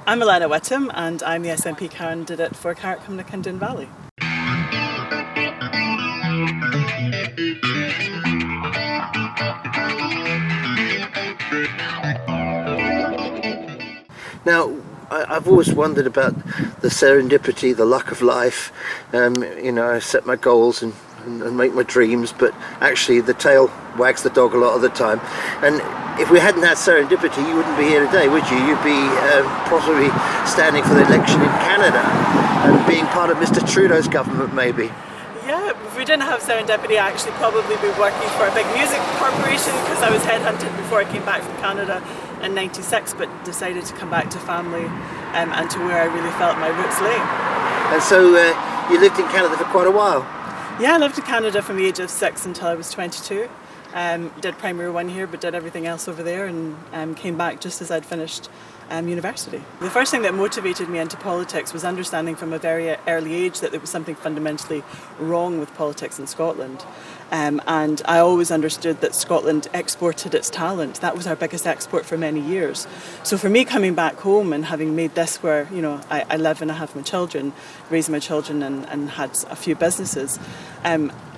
I'm Elena Whitham and I'm the SNP candidate for Carrickmanack and Doon Valley. Now, I've always wondered about the serendipity, the luck of life. I set my goals and make my dreams, but actually the tail wags the dog a lot of the time. And if we hadn't had serendipity, you wouldn't be here today, would you? You'd be possibly standing for the election in Canada and being part of Mr. Trudeau's government, maybe. Yeah, if we didn't have serendipity, I'd actually probably be working for a big music corporation, because I was headhunted before I came back from Canada in '96, but decided to come back to family and to where I really felt my roots lay. And so you lived in Canada for quite a while? Yeah, I lived in Canada from the age of 6 until I was 22. Did primary 1 here, but did everything else over there, and came back just as I'd finished university. The first thing that motivated me into politics was understanding from a very early age that there was something fundamentally wrong with politics in Scotland. And I always understood that Scotland exported its talent. That was our biggest export for many years. So for me, coming back home and having made this where, I live and I have my children, raised my children and had a few businesses,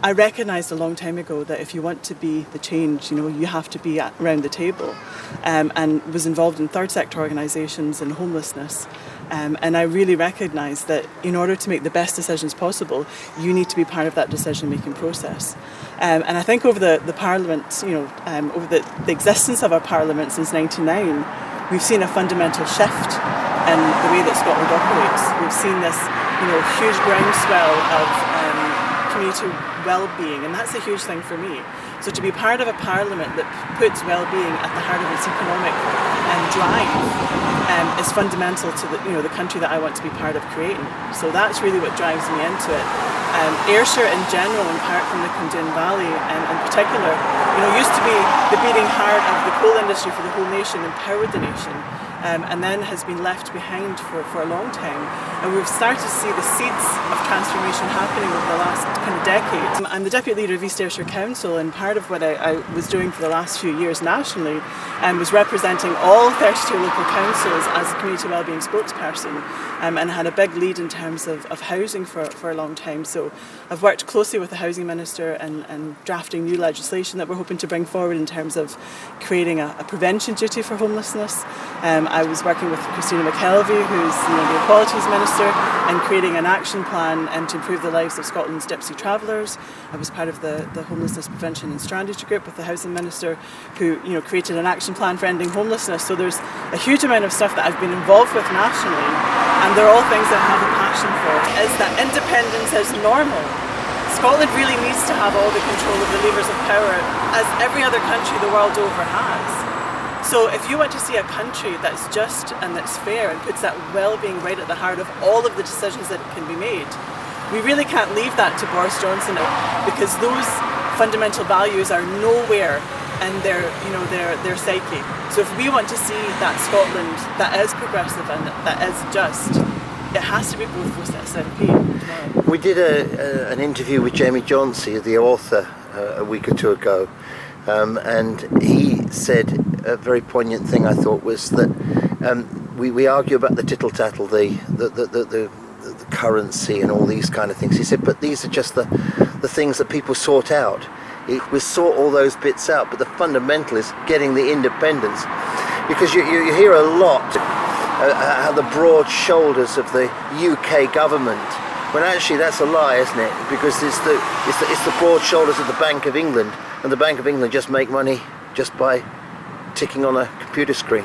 I recognised a long time ago that if you want to be the change, you have to be around the table, and was involved in third sector organisations and homelessness. And I really recognised that in order to make the best decisions possible, you need to be part of that decision-making process. And I think over the Parliament, over the existence of our Parliament since '99, we've seen a fundamental shift in the way that Scotland operates. We've seen this, huge groundswell of community well-being, and that's a huge thing for me. So to be part of a Parliament that puts well-being at the heart of its economic drive is fundamental to the country that I want to be part of creating. So that's really what drives me into it. Ayrshire in general, and Carrickmanack and Doon Valley in particular, used to be the beating heart of the coal industry for the whole nation, empowered the nation. And then has been left behind for a long time. And we've started to see the seeds of transformation happening over the last kind of decade. I'm the depute leader of East Ayrshire Council, and part of what I was doing for the last few years nationally was representing all 32 local councils as a community wellbeing spokesperson, and had a big lead in terms of housing for a long time. So I've worked closely with the Housing Minister and drafting new legislation that we're hoping to bring forward in terms of creating a prevention duty for homelessness. I was working with Christina McKelvey, who's the Equalities Minister, and creating an action plan to improve the lives of Scotland's gypsy travellers. I was part of the Homelessness Prevention and Strategy Group with the Housing Minister, who created an action plan for ending homelessness. So there's a huge amount of stuff that I've been involved with nationally, and they're all things that I have a passion for. Is that independence is normal. Scotland really needs to have all the control of the levers of power, as every other country the world over has. So if you want to see a country that's just and that's fair and puts that well-being right at the heart of all of the decisions that can be made, we really can't leave that to Boris Johnson, because those fundamental values are nowhere in their psyche. So if we want to see that Scotland that is progressive and that is just, it has to be both with SNP. We did an interview with Jamie Johnsey, the author, a week or two ago. And he said a very poignant thing, I thought, was that we argue about the tittle-tattle, the currency and all these kind of things. He said, but these are just the things that people sort out. We sort all those bits out, but the fundamental is getting the independence. Because you hear a lot how the broad shoulders of the UK government, when actually that's a lie, isn't it? Because it's the broad shoulders of the Bank of England. And the Bank of England just make money just by ticking on a computer screen.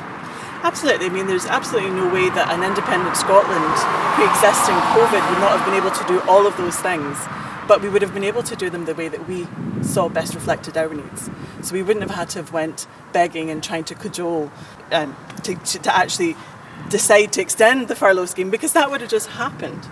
Absolutely. I mean, there's absolutely no way that an independent Scotland pre-existing COVID would not have been able to do all of those things, but we would have been able to do them the way that we saw best reflected our needs. So we wouldn't have had to have went begging and trying to cajole to actually decide to extend the furlough scheme, because that would have just happened.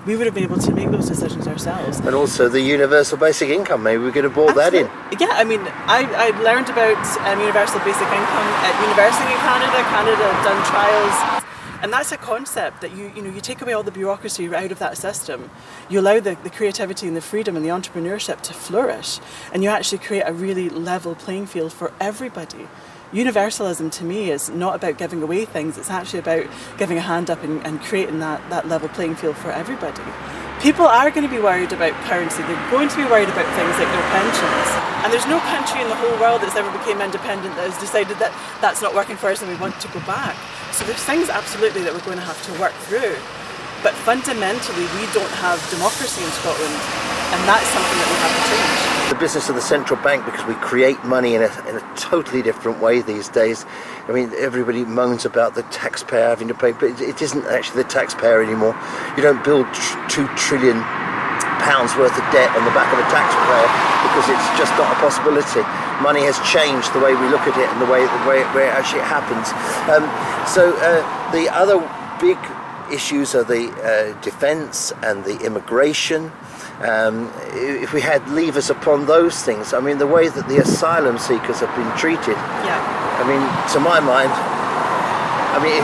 We would have been able to make those decisions ourselves. And also the universal basic income, maybe we could have brought that in. Yeah, I mean, I learned about universal basic income at university in Canada. Canada had done trials. And that's a concept that you take away all the bureaucracy out of that system. You allow the creativity and the freedom and the entrepreneurship to flourish, and you actually create a really level playing field for everybody. universalism to me is not about giving away things, it's actually about giving a hand up and creating that level playing field for everybody. People are going to be worried about currency, they're going to be worried about things like their pensions. And there's no country in the whole world that's ever became independent that has decided that that's not working for us and we want to go back. So there's things absolutely that we're going to have to work through. But fundamentally, we don't have democracy in Scotland, and that's something that we have to change. The business of the central bank, because we create money in a totally different way these days. I mean, everybody moans about the taxpayer having to pay, but it isn't actually the taxpayer anymore. You don't build £2 trillion worth of debt on the back of a taxpayer because it's just not a possibility. Money has changed the way we look at it and the way it actually happens. So the other big issues are the defence and the immigration. If we had levers upon those things, I mean, the way that the asylum seekers have been treated, I mean, to my mind, I mean,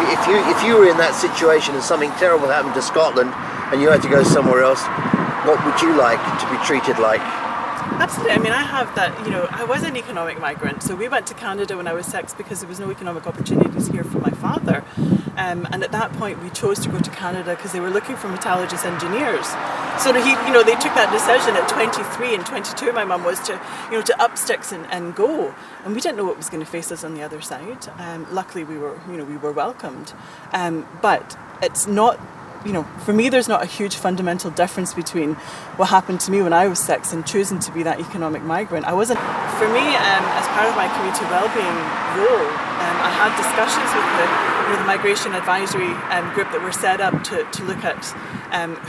if you were in that situation and something terrible happened to Scotland and you had to go somewhere else, what would you like to be treated like? Absolutely. I mean, I have that, I was an economic migrant. So we went to Canada when I was 6 because there was no economic opportunities here for my father. And at that point, we chose to go to Canada because they were looking for metallurgist engineers. So they took that decision at 23 and 22. My mum was to up sticks and go. And we didn't know what was going to face us on the other side. Luckily, we were welcomed. But it's not. For me, there's not a huge fundamental difference between what happened to me when I was 6 and choosing to be that economic migrant. I wasn't. For me, as part of my community wellbeing role, I had discussions with the migration advisory group that were set up to look at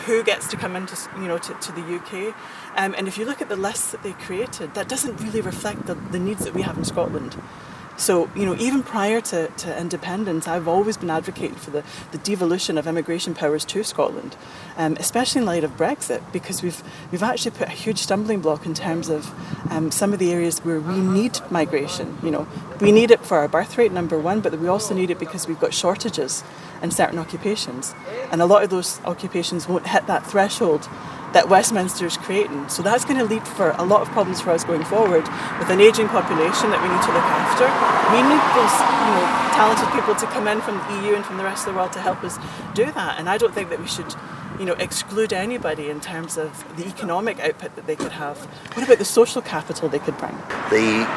who gets to come into to the UK. And if you look at the lists that they created, that doesn't really reflect the needs that we have in Scotland. So, even prior to independence, I've always been advocating for the devolution of immigration powers to Scotland, especially in light of Brexit, because we've actually put a huge stumbling block in terms of some of the areas where we need migration. We need it for our birth rate, number one, but we also need it because we've got shortages in certain occupations. And a lot of those occupations won't hit that threshold that Westminster is creating. So that's going to lead for a lot of problems for us going forward with an ageing population that we need to look after. We need those talented people to come in from the EU and from the rest of the world to help us do that. And I don't think that we should exclude anybody in terms of the economic output that they could have. What about the social capital they could bring? The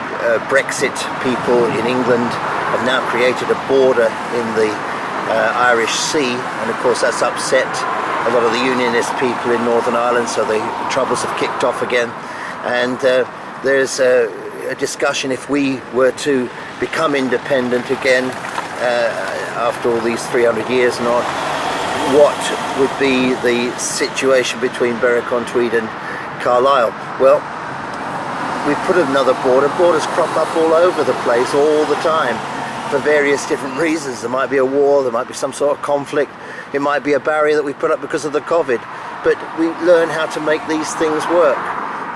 Brexit people in England have now created a border in the Irish Sea, and of course that's upset a lot of the unionist people in Northern Ireland, so the troubles have kicked off again. And there's a discussion, if we were to become independent again after all these 300 years not, what would be the situation between Berwick-on-Tweed and Carlisle? Well, we've put another border. Borders crop up all over the place all the time for various different reasons. There might be a war, there might be some sort of conflict, it might be a barrier that we put up because of the COVID, but we learn how to make these things work.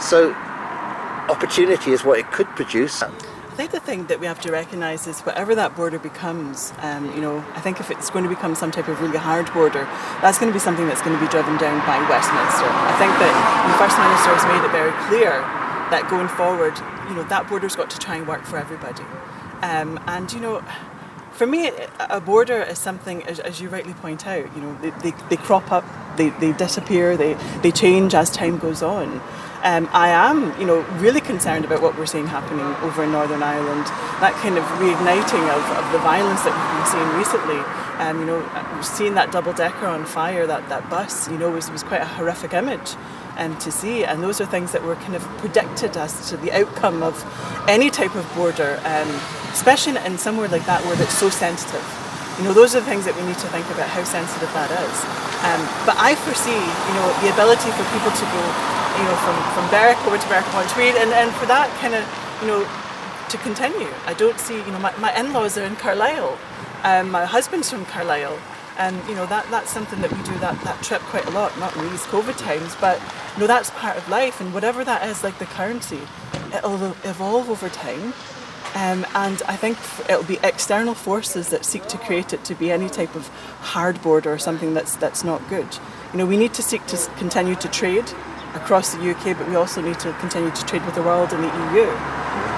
So opportunity is what it could produce. I think the thing that we have to recognise is whatever that border becomes, I think if it's going to become some type of really hard border, that's going to be something that's going to be driven down by Westminster. I think that the First Minister has made it very clear that going forward, that border's got to try and work for everybody. For me, a border is something, as you rightly point out, they crop up, they disappear, they change as time goes on. I am, really concerned about what we're seeing happening over in Northern Ireland. That kind of reigniting of the violence that we've been seeing recently. Seeing that double-decker on fire, that bus, was quite a horrific image to see. And those are things that were kind of predicted as to the outcome of any type of border, especially in somewhere like that where it's so sensitive. Those are the things that we need to think about, how sensitive that is. But I foresee, the ability for people to go, from Berwick over to Berwick-upon-Tweed, and for that kind of, to continue. I don't see, my in-laws are in Carlisle. My husband's from Carlisle, and that's something that we do that trip quite a lot, not in these COVID times, but that's part of life, and whatever that is, like the currency, it'll evolve over time. And I think it'll be external forces that seek to create it to be any type of hard border or something that's not good. We need to seek to continue to trade across the UK, but we also need to continue to trade with the world and the EU.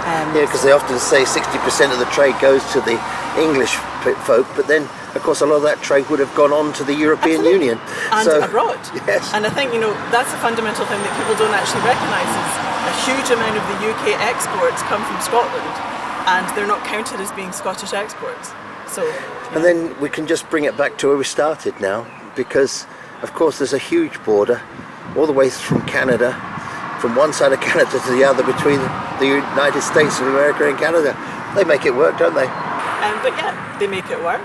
Yeah, because they often say 60% of the trade goes to the English folk, but then, of course, a lot of that trade would have gone on to the European Union. And abroad. Yes. And I think, that's a fundamental thing that people don't actually recognise is a huge amount of the UK exports come from Scotland, and they're not counted as being Scottish exports. So. And then we can just bring it back to where we started now, because, of course, there's a huge border all the way from Canada, from one side of Canada to the other, between the United States of America and Canada. They make it work, don't they? But yeah, they make it work.